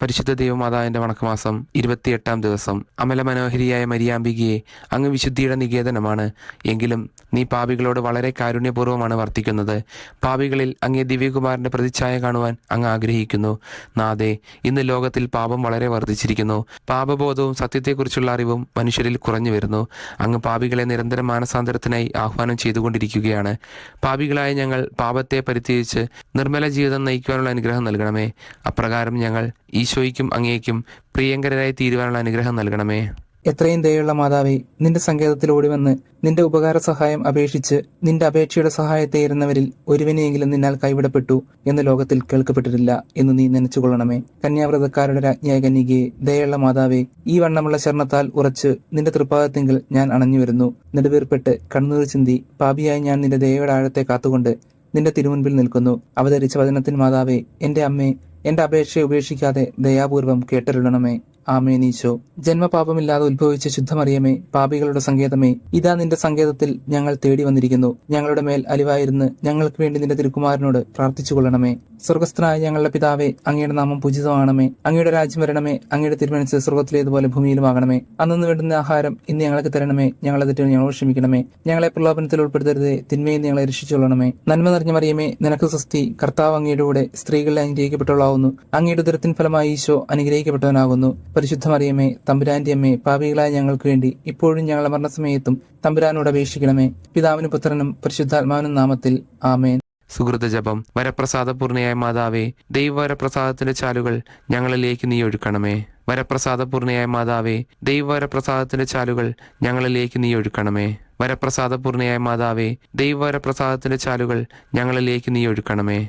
പരിശുദ്ധ ദൈവമാതാവിന്റെ വണക്കമാസം 28-ാം ദിവസം. അമലമനോഹരിയായ മരിയാമ്പികയെ, അങ്ങ് വിശുദ്ധിയുടെ നികേതനമാണ്. എങ്കിലും നീ പാപികളോട് വളരെ കാരുണ്യപൂർവ്വമാണ് വർത്തിക്കുന്നത്. പാപികളിൽ അങ്ങേ ദിവ്യകുമാരന്റെ പ്രതിച്ഛായ കാണുവാൻ അങ്ങ് ആഗ്രഹിക്കുന്നു. നാഥേ, ഇന്ന് ലോകത്തിൽ പാപം വളരെ വർദ്ധിച്ചിരിക്കുന്നു. പാപബോധവും സത്യത്തെക്കുറിച്ചുള്ള അറിവും മനുഷ്യരിൽ കുറഞ്ഞു വരുന്നു. അങ്ങ് പാപികളെ നിരന്തരം മാനസാന്തരത്തിനായി ആഹ്വാനം ചെയ്തുകൊണ്ടിരിക്കുകയാണ്. പാപികളായ ഞങ്ങൾ പാപത്തെ പരിത്യജിച്ച് നിർമ്മല ജീവിതം നയിക്കുവാനുള്ള അനുഗ്രഹം നൽകണമേ. അപ്രകാരം ഞങ്ങൾ ഈശോയ്ക്കും അങ്ങേക്കും പ്രിയങ്കരായി തീരുവാനുള്ള അനുഗ്രഹം നൽകണമേ. എത്രയും ദയുള്ള മാതാവേ, നിന്റെ സങ്കേതത്തിൽ ഓടിവന്ന് നിന്റെ ഉപകാര സഹായം അപേക്ഷിച്ച് നിന്റെ അപേക്ഷയുടെ സഹായത്തെ ഇരുന്നവരിൽ ഒരുവനെയെങ്കിലും നിന്നാൽ കൈവിടപ്പെട്ടു എന്ന് ലോകത്തിൽ കേൾക്കപ്പെട്ടിട്ടില്ല എന്ന് നീ നനച്ചുകൊള്ളണമേ. കന്യാവ്രതക്കാരുടെ രാജ്ഞിയായ കന്യകയെ, ദയുള്ള മാതാവേ, ഈ വണ്ണമുള്ള ശരണത്താൽ ഉറച്ച് നിന്റെ തൃപ്പാദത്തിങ്കിൽ ഞാൻ അണഞ്ഞു വരുന്നു. നെടുവീർപ്പെട്ട് കണ്ണുനീർ ചിന്തി പാപിയായി ഞാൻ നിന്റെ ദയയുടെ ആഴത്തെ കാത്തുകൊണ്ട് നിന്റെ തിരുമുൻപിൽ നിൽക്കുന്നു. അവതരിച്ച വചനത്തിൻ മാതാവേ, എന്റെ അമ്മേ, എന്റെ അപേക്ഷയെ ഉപേക്ഷിക്കാതെ ദയാപൂർവം കേട്ടരുളണമേ. ആമേനീശോ. ജന്മപാപമില്ലാതെ ഉത്ഭവിച്ച ശുദ്ധമറിയമേ, പാപികളുടെ സങ്കേതമേ, ഇതാ നിന്റെ സങ്കേതത്തിൽ ഞങ്ങൾ തേടി വന്നിരിക്കുന്നു. ഞങ്ങളുടെ മേൽ അലിവായിരുന്ന് ഞങ്ങൾക്ക് വേണ്ടി നിന്റെ തിരുക്കുമാരനോട് പ്രാർത്ഥിച്ചു കൊള്ളണമേ. സ്വർഗസ്ഥനായ ഞങ്ങളുടെ പിതാവേ, അങ്ങയുടെ നാമം പൂജിതമാണമേ. അങ്ങയുടെ രാജ്യം വരണമേ. അങ്ങയുടെ തിരുമനസ് സ്വർഗത്തിലേതുപോലെ ഭൂമിയിലുമാകണമേ. അന്നു വേണ്ടുന്ന ആഹാരം ഇന്ന് ഞങ്ങൾക്ക് തരണമേ. ഞങ്ങളെ തെറ്റുകൾ ഞങ്ങളോട് ക്ഷമിക്കണമേ. ഞങ്ങളെ പ്രലോഭനത്തിൽ ഉൾപ്പെടുത്തരുതേ. തിന്മയിൽ ഞങ്ങളെ രക്ഷിച്ചുകൊള്ളണമേ. നന്മ നിറഞ്ഞ മറിയമേ, നിനക്ക് സ്വസ്തി. കർത്താവ് അങ്ങയുടെ കൂടെ സ്ത്രീകളിൽ അനുഗ്രഹിക്കപ്പെട്ടവളാവുന്നു. അങ്ങയുടെ ഉദരത്തിൻ ഫലമായി ഈശോ അനുഗ്രഹിക്കപ്പെട്ടവനാകുന്നു. പരിശുദ്ധ മറിയമേ, തമ്പുരാന്റെ അമ്മേ, പാപികളായ ഞങ്ങൾക്ക് വേണ്ടി ഇപ്പോഴും ഞങ്ങളുടെ മരണസമയത്തും തമ്പുരാനോട് അപേക്ഷിക്കണമേ. പിതാവിനും പുത്രനും പരിശുദ്ധാത്മാവിനും നാമത്തിൽ. ആമേൻ. സുഹൃത ജപം. വരപ്രസാദപൂർണയായ മാതാവേ, ദൈവവരപ്രസാദത്തിന്റെ ചാലുകൾ ഞങ്ങളിലേക്ക് നീ ഒഴുക്കണമേ. വരപ്രസാദപൂർണയായ മാതാവേ, ദൈവവരപ്രസാദത്തിന്റെ ചാലുകൾ ഞങ്ങളിലേക്ക് നീ ഒഴുക്കണമേ. വരപ്രസാദപൂർണയായ മാതാവേ, ദൈവവരപ്രസാദത്തിന്റെ ചാലുകൾ ഞങ്ങളിലേക്ക് നീ ഒഴുക്കണമേ.